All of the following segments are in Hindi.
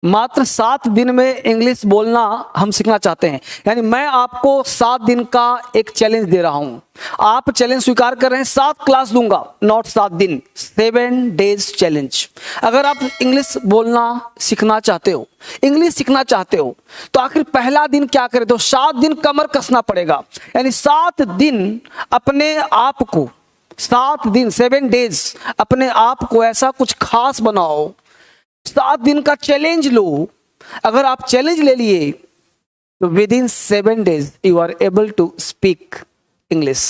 मात्र 7 दिन में इंग्लिश बोलना हम सीखना चाहते हैं। यानी मैं आपको 7 दिन का एक चैलेंज दे रहा हूं। आप चैलेंज स्वीकार कर रहे हैं, 7 क्लास दूंगा, नॉट 7 दिन, 7 डेज चैलेंज। अगर आप इंग्लिश बोलना सीखना चाहते हो, इंग्लिश सीखना चाहते हो, तो आखिर पहला दिन क्या करें? तो 7 दिन कमर कसना पड़ेगा। यानी 7 दिन अपने आप को, 7 दिन 7 डेज अपने आप को ऐसा कुछ खास बनाओ, 7 दिन का चैलेंज लो। अगर आप चैलेंज ले लिए तो within 7 days you are able to speak English.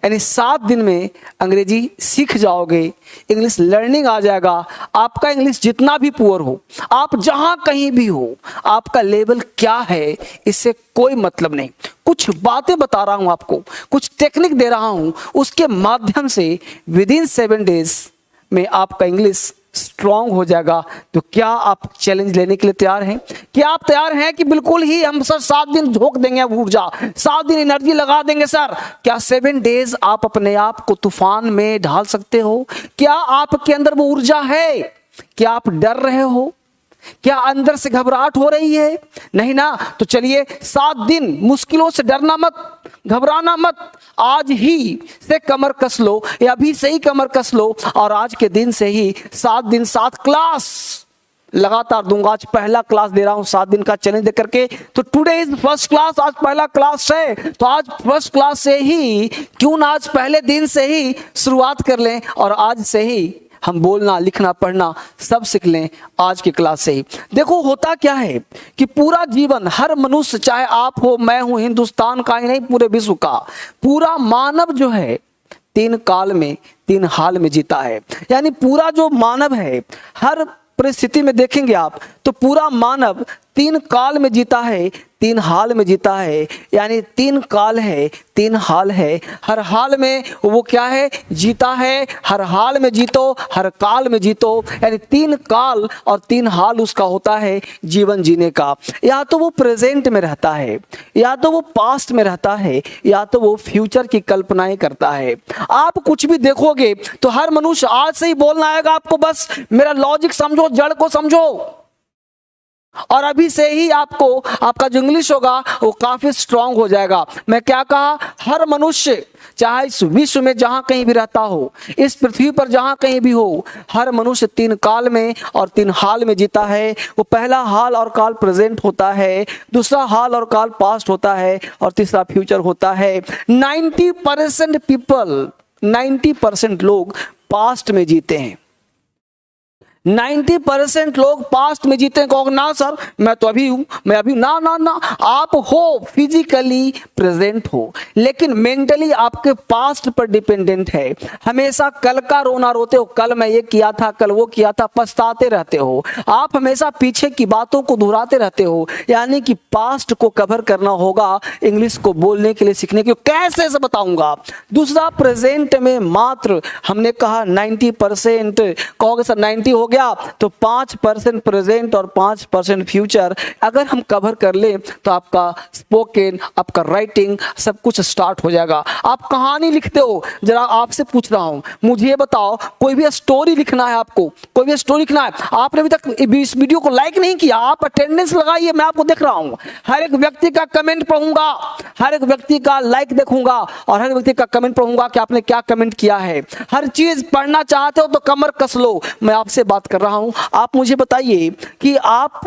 यानी 7 दिन में अंग्रेजी सीख जाओगे, इंग्लिश लर्निंग आ जाएगा। आपका इंग्लिश जितना भी पुअर हो, आप जहां कहीं भी हो, आपका लेवल क्या है इससे कोई मतलब नहीं। कुछ बातें बता रहा हूं आपको, कुछ टेक्निक दे रहा हूं, उसके माध्यम से विद इन 7 डेज में आपका इंग्लिश स्ट्रांग हो जाएगा। तो क्या आप चैलेंज लेने के लिए तैयार हैं? क्या आप तैयार हैं कि बिल्कुल ही हम सर 7 दिन झोंक देंगे ऊर्जा, 7 दिन एनर्जी लगा देंगे सर? क्या 7 डेज आप अपने आप को तूफान में ढाल सकते हो? क्या आपके अंदर वो ऊर्जा है? क्या आप डर रहे हो? क्या अंदर से घबराहट हो रही है? नहीं ना? तो चलिए 7 दिन मुश्किलों से डरना मत, घबराना मत। आज ही से कमर कस लो, या अभी से ही कमर कस लो, और आज के दिन से ही 7 दिन 7 क्लास लगातार दूंगा। आज पहला क्लास दे रहा हूं 7 दिन का चैलेंज देकर के। तो टुडे इज फर्स्ट क्लास, आज पहला क्लास है। तो आज फर्स्ट क्लास से ही क्यों ना आज पहले दिन से ही शुरुआत कर लें, और आज से ही हम बोलना, लिखना, पढ़ना सब सीख लें आज की क्लास से ही। देखो होता क्या है कि पूरा जीवन हर मनुष्य, चाहे आप हो, मैं हूं, हिंदुस्तान का ही नहीं पूरे विश्व का, पूरा मानव जो है 3 काल में 3 हाल में जीता है। यानी पूरा जो मानव है, हर परिस्थिति में देखेंगे आप तो पूरा मानव 3 काल में जीता है, 3 हाल में जीता है। यानी 3 काल है, 3 हाल है। हर हाल में वो क्या है? जीता है। हर हाल में जीतो, हर काल में जीतो। यानी 3 काल और 3 हाल उसका होता है जीवन जीने का। या तो वो प्रेजेंट में रहता है, या तो वो पास्ट में रहता है, या तो वो फ्यूचर की कल्पनाएं करता है। आप कुछ भी देखोगे तो हर मनुष्य आज से ही बोलना आएगा आपको, बस मेरा लॉजिक समझो, जड़ को समझो, और अभी से ही आपको आपका जो इंग्लिश होगा वो काफी स्ट्रांग हो जाएगा। मैं क्या कहा? हर मनुष्य, चाहे इस विश्व में जहां कहीं भी रहता हो, इस पृथ्वी पर जहां कहीं भी हो, हर मनुष्य 3 काल में और 3 हाल में जीता है। वो पहला हाल और काल प्रेजेंट होता है, दूसरा हाल और काल पास्ट होता है, और तीसरा फ्यूचर होता है। 90% पीपल, 90% लोग पास्ट में जीते हैं। 90% लोग पास्ट में जीते हैं। कहोगे ना सर मैं तो अभी हूं, मैं अभी, ना ना ना, आप हो फिजिकली प्रेजेंट हो, लेकिन मेंटली आपके पास्ट पर डिपेंडेंट है। हमेशा कल का रोना रोते हो, कल मैं ये किया था, कल वो किया था, पछताते रहते हो। आप हमेशा पीछे की बातों को दोहराते रहते हो। यानी कि पास्ट को कवर करना होगा इंग्लिश को बोलने के लिए, सीखने के लिए। कैसे से बताऊंगा? दूसरा, प्रेजेंट में मात्र हमने कहा 90%। कहोगे सर 90 हो गया, तो 5% प्रेजेंट और 5% फ्यूचर अगर हम कवर कर ले तो आपका स्पोकन, आपका राइटिंग सब कुछ स्टार्ट हो जाएगा। आप कहानी लिखते हो, जरा आपसे पूछ रहा हूं, मुझे ये बताओ, कोई भी स्टोरी लिखना है आपको, कोई भी स्टोरी लिखना है, आपने अभी तक इस वीडियो को लाइक नहीं किया, आप अटेंडेंस लगाइए, मैं आपको देख रहा हूं। हर एक व्यक्ति का कमेंट पढ़ूंगा, हर एक व्यक्ति का लाइक देखूंगा, और हर व्यक्ति का कमेंट पढ़ूंगा कि आपने क्या कमेंट किया है। हर चीज पढ़ना चाहते हो तो कमर कस लो। मैं आपसे बात कर रहा हूं, आप मुझे बताइए कि आप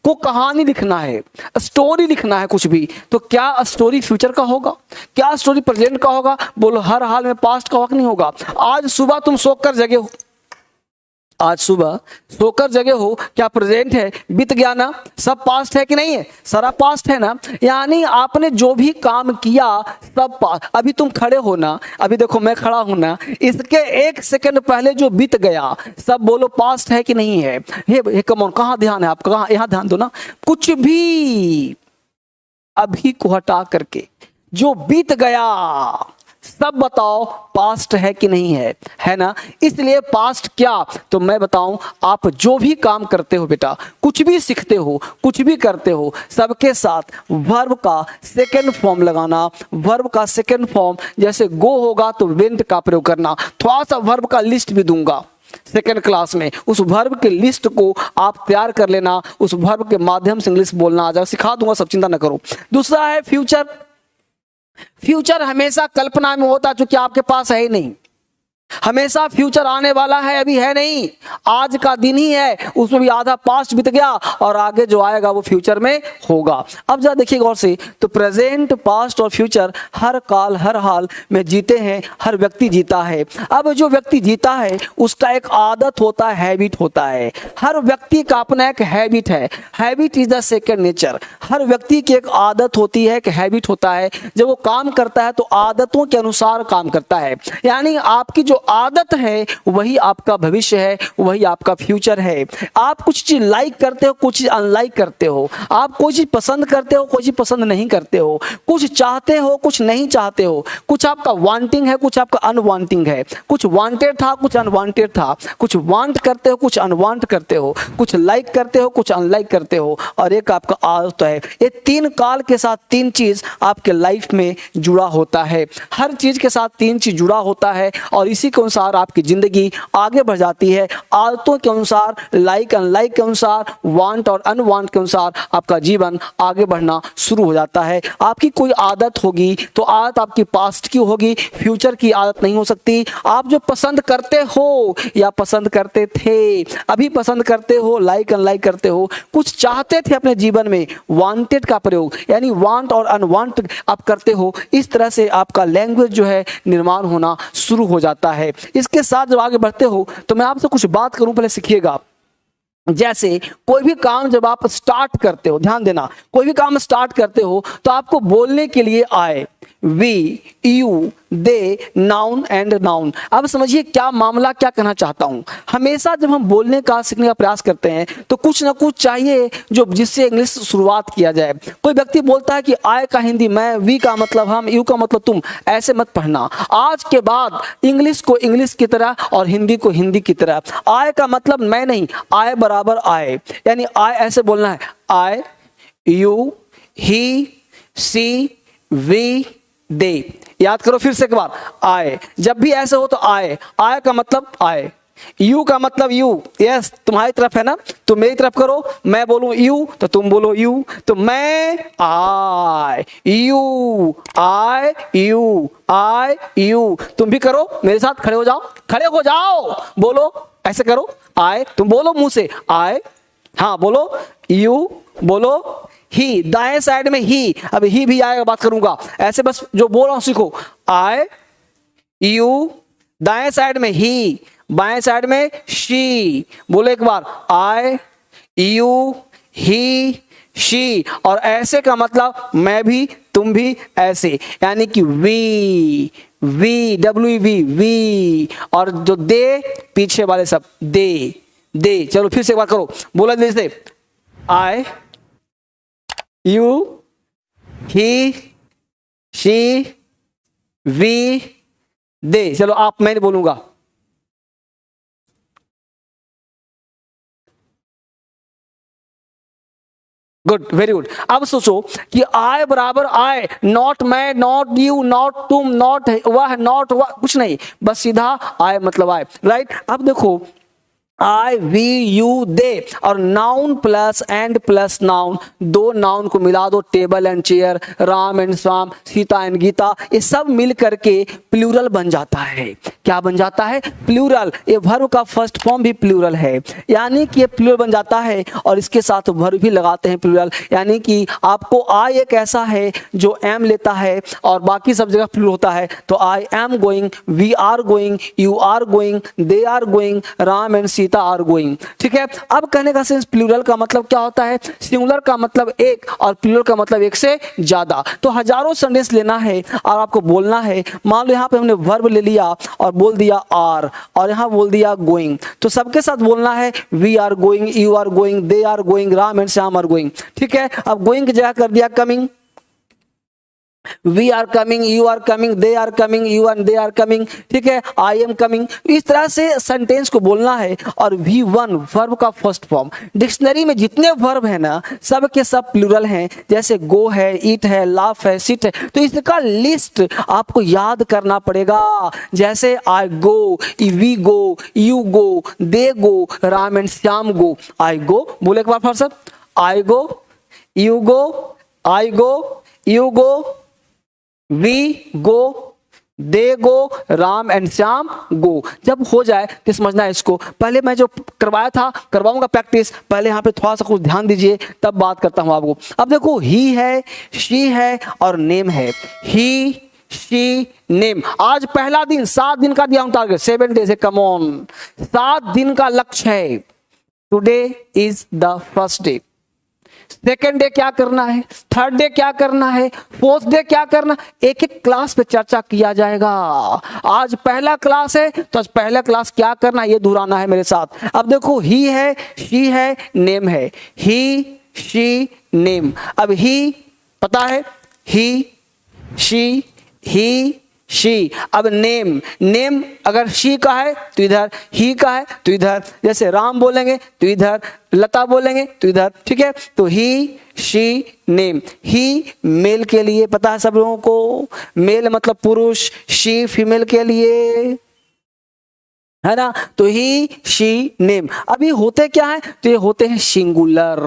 को कहानी लिखना है, स्टोरी लिखना है कुछ भी, तो क्या स्टोरी फ्यूचर का होगा? क्या स्टोरी प्रेजेंट का होगा? बोलो हर हाल में पास्ट का वक्त नहीं होगा। आज सुबह तुम सोकर जगे हो, आज सुबह सोकर जगे हो, क्या प्रेजेंट है? बीत गया ना? सब पास्ट है कि नहीं है? सारा पास्ट है ना? यानी आपने जो भी काम किया सब पास्ट। अभी तुम खड़े हो ना, अभी देखो मैं खड़ा हूं ना, इसके 1 सेकंड पहले जो बीत गया सब बोलो पास्ट है कि नहीं है? हे कम ऑन, कहां ध्यान है आपका? कहां? यहां ध्यान दो ना। कुछ भी अभी को हटा करके जो बीत गया सब बताओ पास्ट है कि नहीं है? है ना? इसलिए पास्ट क्या, तो मैं बताऊं, आप जो भी काम करते हो बेटा, कुछ भी सीखते हो, कुछ भी करते हो, सबके साथ वर्ब का सेकंड फॉर्म लगाना। वर्ब का सेकंड फॉर्म, जैसे गो होगा तो वेंट का प्रयोग करना। थोड़ा सा वर्ब का लिस्ट भी दूंगा, सेकेंड क्लास में। उस वर्ब के लिस्ट को आप तैयार कर लेना, उस वर्ब के माध्यम से इंग्लिश बोलना आ जाएगा, सिखा दूंगा, सब चिंता न करो। दूसरा है फ्यूचर। फ्यूचर हमेशा कल्पना में होता है, जो कि आपके पास है ही नहीं। हमेशा फ्यूचर आने वाला है, अभी है नहीं, आज का दिन ही है, उसमें भी आधा पास्ट बीत गया और आगे जो आएगा वो फ्यूचर में होगा। अब जरा देखिए गौर से, तो प्रेजेंट, पास्ट और फ्यूचर हर काल हर हाल में जीते हैं, हर व्यक्ति जीता है। अब जो व्यक्ति जीता है उसका एक आदत होता है, हैबिट होता है। हर व्यक्ति का अपना एक हैबिट है, habit is the second nature. हर व्यक्ति की एक आदत होती है, एक हैबिट होता है। जब वो काम करता है तो आदतों के अनुसार काम करता है, यानी आपकी जो आदत है वही आपका भविष्य है, वही आपका फ्यूचर है। आप कुछ चीज लाइक करते हो, कुछ चीज अनलाइक करते हो। आप कोई चीज पसंद करते हो, कोई चीज पसंद नहीं करते हो। कुछ चाहते हो, कुछ नहीं चाहते हो। कुछ आपका वांटिंग है, कुछ आपका अनवांटिंग है। कुछ वांटेड था, कुछ अनवांटेड था। कुछ वांट करते हो, कुछ अनवांट करते हो। कुछ लाइक करते हो, कुछ अनलाइक करते हो। और एक आपका आदत है। ये तीन काल के साथ तीन चीज आपके लाइफ में जुड़ा होता है। हर चीज के साथ तीन चीज जुड़ा होता है और इसी के अनुसार आपकी जिंदगी आगे बढ़ जाती है। आदतों के अनुसार, लाइक अनलाइक के अनुसार, वांट और अनवांट के अनुसार आपका जीवन आगे बढ़ना शुरू हो जाता है। आपकी कोई आदत होगी तो आदत आपकी पास्ट की होगी, फ्यूचर की आदत नहीं हो सकती। आप जो पसंद करते हो या पसंद करते थे, अभी पसंद करते हो, लाइक अनलाइक करते हो, कुछ चाहते थे अपने जीवन में, वांटेड का प्रयोग यानी वांट और अनवांट आप करते हो। इस तरह से आपका लैंग्वेज जो है निर्माण होना शुरू हो जाता है। इसके साथ जब आगे बढ़ते हो तो मैं आपसे कुछ बात करूं, पहले सीखिएगा। जैसे कोई भी काम जब आप स्टार्ट करते हो, ध्यान देना, कोई भी काम स्टार्ट करते हो तो आपको बोलने के लिए आए, we, you, they, noun and noun. अब समझिए क्या मामला, क्या कहना चाहता हूं। हमेशा जब हम बोलने का सीखने का प्रयास करते हैं तो कुछ ना कुछ चाहिए जो जिससे इंग्लिश शुरुआत किया जाए। कोई व्यक्ति बोलता है कि आय का हिंदी मैं, वी का मतलब हम, यू का मतलब तुम, ऐसे मत पढ़ना। आज के बाद इंग्लिश को इंग्लिश की तरह और हिंदी को हिंदी की तरह। आय का मतलब मैं नहीं, आय बराबर आय, यानी आय ऐसे बोलना है, आय, यू, ही, सी, वी, दे। याद करो फिर से एक बार, आए। जब भी ऐसे हो तो आए, आए का मतलब आए, यू का मतलब यू, यस तुम्हारी तरफ है ना, तो मेरी तरफ करो, मैं बोलूं यू तो तुम बोलो यू, तो मैं I, you I, you I, you. तुम भी करो मेरे साथ, खड़े हो जाओ, खड़े हो जाओ, बोलो ऐसे करो, आए, तुम बोलो मुंह से आए, हाँ बोलो, यू बोलो, ही, दाएं साइड में ही, अब ही भी आएगा, बात करूंगा, ऐसे बस जो बोल रहा हूं सीखो, आई, यू, दाएं साइड में ही, बाएं साइड में शी, बोलो एक बार, आई, यू, ही, शी। और ऐसे का मतलब मैं भी तुम भी, ऐसे, यानी कि we, we, W we, we, और जो दे पीछे वाले सब दे, दे। चलो फिर से एक बार करो, बोला जैसे, आई, यू, ही, शी, वी, दे। चलो आप, मैं नहीं बोलूंगा। Good, very good. अब सोचो कि आय बराबर आय, नॉट मैं, नॉट यू, नॉट तुम, नॉट वह, नॉट वह, कुछ नहीं, बस सीधा आय मतलब आय, राइट। अब देखो, आई, वी, यू, दे और noun plus and plus noun, दो नाउन को मिला दो, table and chair, Ram and Shyam, Sita and Gita, ये सब मिल करके प्लूरल बन जाता है। क्या बन जाता है? प्लूरल। ये वर्ब का फर्स्ट फॉर्म भी प्लूरल है, यानी कि ये प्लूरल बन जाता है और इसके साथ वर्ब भी लगाते हैं प्लूरल, यानी कि आपको आई एक ऐसा है जो एम लेता है और बाकी सब जगह प्लूरल होता है। तो I am going, we are going, you are going, they are going, Ram and Sita are going. ठीक है। अब कहने का सेंस, प्लूरल का मतलब क्या होता है? सिंगुलर का मतलब एक और प्लूरल का मतलब एक से ज्यादा। तो हजारों सेंटेंस लेना है और आपको बोलना है। मान लो यहाँ पे हमने वर्ब ले लिया और बोल दिया आर, और यहाँ बोल दिया गोइंग, तो सबके साथ बोलना है we are going, you are going, they are going, Ram and Shyam are going. ठीक है। अब गोइंग की जगह कर दिया coming, we are coming, you are coming, they are coming, you and they are coming, ठीक है, आई एम कमिंग। इस तरह से सेंटेंस को बोलना है। और V1 वर्ब का फर्स्ट फॉर्म। डिक्शनरी में जितने वर्ब है ना, सब के सब प्लूरल हैं। जैसे गो है, ईट है, लाफ है, सिट है, तो इसका लिस्ट आपको याद करना पड़ेगा। जैसे I go, we go, you go, they go, Ram and Shyam go. I go बोले एक बार फिर सब, I go, you go, I go, you go, we go, they go, Ram and Shyam go. जब हो जाए तो समझना है इसको। पहले मैं जो करवाया था, करवाऊंगा प्रैक्टिस, पहले यहाँ पे थोड़ा सा कुछ ध्यान दीजिए, तब बात करता हूं आपको। अब देखो, ही है, शी है और नेम है। ही, शी, नेम। आज पहला दिन, 7 दिन का दिया हूं टारगेट, 7 डेज है, कम ऑन, 7 दिन का लक्ष्य है। Today is the first day. Second day क्या करना है, थर्ड डे क्या करना है, फोर्थ डे क्या करना, एक एक क्लास पे चर्चा किया जाएगा। आज पहला क्लास है तो आज पहला क्लास क्या करना है ये दोहराना है मेरे साथ। अब देखो, ही है, शी है, नेम है। ही, शी, नेम। अब ही पता है, ही, शी, ही, शी। अब नेम, नेम अगर शी का है तो इधर, ही का है तो इधर। जैसे राम बोलेंगे तो इधर, लता बोलेंगे तो इधर, ठीक है। तो ही, शी, नेम। ही मेल के लिए पता है सब लोगों को, मेल मतलब पुरुष, शी फीमेल के लिए, है ना। तो ही, शी, नेम। अभी होते क्या है, तो ये होते हैं सिंगुलर।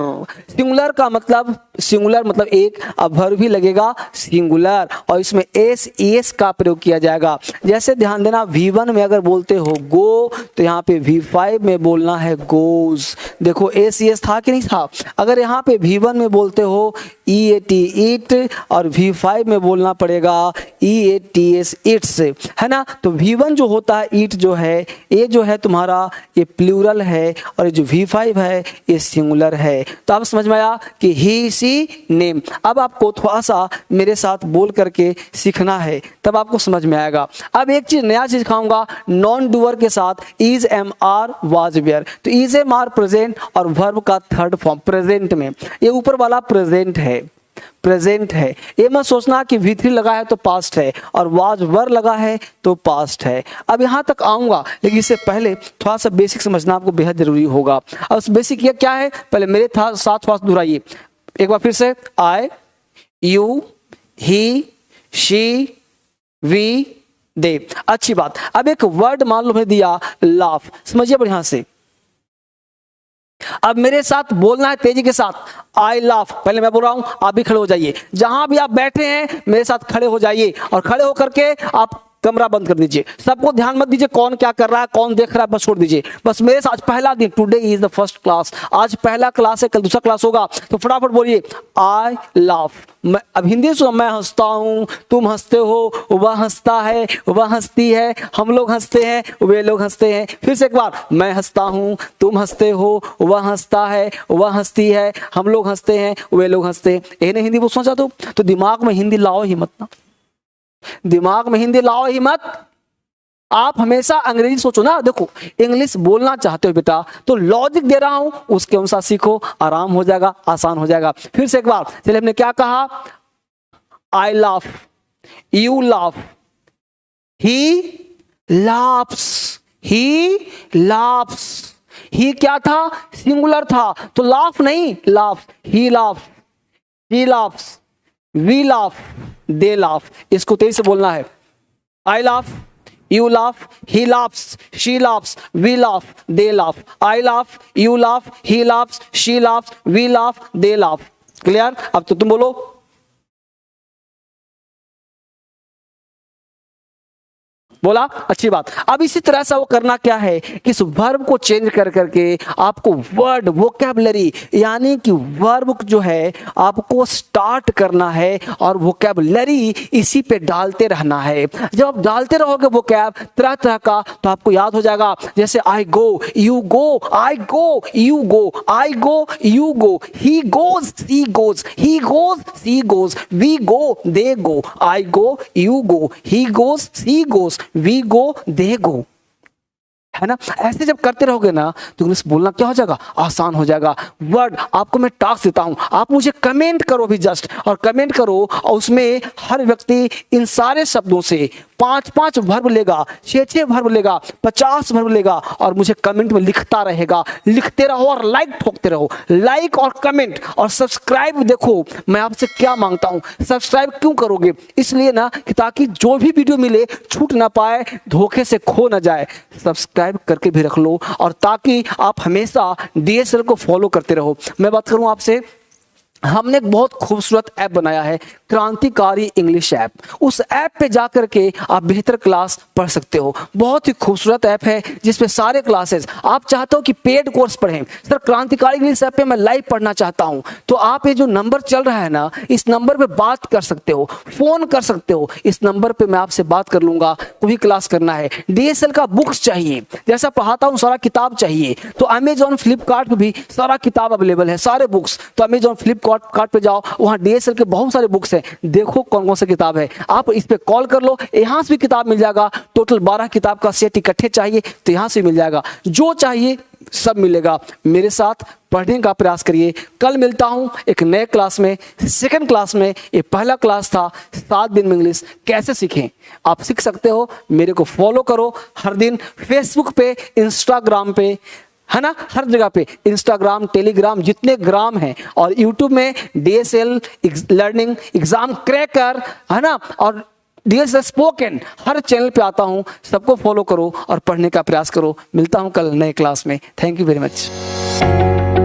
सिंगुलर का मतलब, सिंगुलर मतलब एक, अब वर्ब भी लगेगा सिंगुलर और इसमें एस, एस का प्रयोग किया जाएगा। जैसे ध्यान देना, V1 में अगर बोलते हो गो, तो यहाँ पे V5 में बोलना है गोज। देखो एस, एस था कि नहीं था। अगर यहाँ पे V1 में बोलते हो EAT, ईट, और V5 में बोलना पड़ेगा EATS, इट्स, है ना। तो V1 जो होता है, ईट जो है, ये जो है तुम्हारा, ये प्लूरल है, और ये जो V5 है ये सिंगुलर है। तो आप समझ में आया कि ही, सी, नेम। अब आपको थोड़ा सा मेरे साथ बोल करके सीखना है, तब आपको समझ में आएगा। अब एक चीज, नया चीज सिखाऊंगा, नॉन डूअर के साथ is, am, are, was, were. तो इज, एम, आर प्रेजेंट और वर्ब का थर्ड फॉर्म प्रेजेंट में। ये ऊपर वाला प्रेजेंट है, प्रेजेंट है। ये मत सोचना कि V3 लगा है तो पास्ट है और वाज वर लगा है तो पास्ट है। अब यहां तक आऊंगा, लेकिन इससे पहले थोड़ा सा बेसिक समझना आपको बेहद जरूरी होगा। और उस बेसिक ये क्या है, पहले मेरे साथ थोड़ा सा दोहराइए एक बार फिर से। आई, यू, ही, शी, वी, दे। अच्छी बात। अब एक वर्ड मान लो मैं दिया, लाफ। समझिए बढ़िया से। अब मेरे साथ बोलना है तेजी के साथ, आई लाफ। पहले मैं बोल रहा हूं, आप भी खड़े हो जाइए। जहां भी आप बैठे हैं मेरे साथ खड़े हो जाइए, और खड़े होकर के आप कमरा बंद कर दीजिए। सबको ध्यान मत दीजिए कौन क्या कर रहा है, कौन देख रहा है, बस छोड़ दीजिए। बस मेरे साथ पहला दिन, today is the first class. आज पहला क्लास है, कल दूसरा क्लास होगा। तो फटाफट बोलिए, आई लाफ। मैं अब हिंदी सुनो, मैं हंसता हूं, तुम हंसते हो, वह हंसता है, वह हंसती है, हम लोग हंसते हैं, वे लोग हंसते हैं। फिर से एक बार, मैं हंसता हूं, तुम हंसते हो, वह हंसता है, वह हंसती है, हम लोग हंसते हैं, वे लोग हंसते हैं। ये नहीं हिंदी वो सोचा तो दिमाग में हिंदी लाओ ही मत ना, दिमाग में हिंदी लाओ ही मत। आप हमेशा अंग्रेजी सोचो ना। देखो, इंग्लिश बोलना चाहते हो बेटा, तो लॉजिक दे रहा हूं, उसके अनुसार सीखो, आराम हो जाएगा, आसान हो जाएगा। फिर से एक बार, चलिए हमने क्या कहा, I laugh, you laugh, he laughs, he laughs. He क्या था, सिंगुलर था, तो लाफ नहीं, laugh. He laugh, he laughs, we laugh, they laugh. इसको तेज से बोलना है, I laugh, you laugh, he laughs, she laughs, we laugh, they laugh. I laugh, you laugh, he laughs, she laughs, we laugh, they laugh. Clear. अब तो तुम बोलो, बोला, अच्छी बात। अब इसी तरह से वो करना क्या है कि इस वर्ब को चेंज कर करके आपको वर्ड वोकैबुलरी, यानी कि वर्ब जो है आपको स्टार्ट करना है और वोकैबुलरी इसी पे डालते रहना है। जब आप डालते रहोगे वोकैब तरह तरह का, तो आपको याद हो जाएगा। जैसे I go, you go, I go, you go, I go, you go, he goes, she goes, he goes, she goes, we go, they go, I go, you go, he goes, she goes, we go, they go. है ना। ऐसे जब करते रहोगे ना तो इंग्लिश बोलना क्या हो जाएगा, आसान हो जाएगा। वर्ड आपको मैं टास्क देता हूं, आप मुझे कमेंट करो भी जस्ट, और कमेंट करो और उसमें हर व्यक्ति इन सारे शब्दों से 5-5 वर्ब लेगा, 6-6 वर्ब लेगा, 50 वर्ब लेगा और मुझे कमेंट में लिखता रहेगा। लिखते रहो और लाइक ठोकते रहो, लाइक और कमेंट और सब्सक्राइब। देखो मैं आपसे क्या मांगता हूं, सब्सक्राइब क्यों करोगे, इसलिए ना कि ताकि जो भी वीडियो मिले छूट ना पाए, धोखे से खो ना जाए। सब्सक्राइब करके भी रख लो और ताकि आप हमेशा DSL को फॉलो करते रहो। मैं बात करूं आपसे, हमने एक बहुत खूबसूरत ऐप बनाया है, क्रांतिकारी इंग्लिश ऐप। उस ऐप पे जाकर के आप बेहतर क्लास पढ़ सकते हो। बहुत ही खूबसूरत ऐप है जिसपे सारे क्लासेस, आप चाहते हो कि पेड कोर्स पढ़ें, सर क्रांतिकारी इंग्लिश ऐप पे मैं लाइव पढ़ना चाहता हूं, तो आप ये जो नंबर चल रहा है ना, इस नंबर पे बात कर सकते हो, फोन कर सकते हो। इस नंबर पे मैं आपसे बात कर लूंगा, कोई क्लास करना है, DSL का बुक्स चाहिए, जैसा पढ़ाता हूं सारा किताब चाहिए, तो अमेजॉन फ्लिपकार्ट पे भी सारा किताब अवेलेबल है, सारे बुक्स। तो अमेजॉन फ्लिपकार्ट पे जाओ, वहां DSL के बहुत सारे बुक्स हैं, देखो कौन कौन सा किताब है, आप इस पे कॉल कर लो, यहां से भी किताब मिल जाएगा। टोटल 12 किताब का सेट इकट्ठे चाहिए तो यहां से मिल जाएगा, जो चाहिए सब मिलेगा। मेरे साथ पढ़ने का प्रयास करिए। कल मिलता हूं एक नए क्लास में, सेकंड क्लास में। ये पहला क्लास था 7 दिन में इंग्लिश कैसे सीखें, आप सीख सकते हो। मेरे को फॉलो करो हर दिन, फेसबुक पे, इंस्टाग्राम पे, है ना, हर जगह पे, इंस्टाग्राम, टेलीग्राम, जितने ग्राम हैं, और यूट्यूब में DSL लर्निंग, एग्जाम क्रैकर, है ना, और DSL स्पोकन, हर चैनल पे आता हूं। सबको फॉलो करो और पढ़ने का प्रयास करो। मिलता हूं कल नए क्लास में। Thank you very much.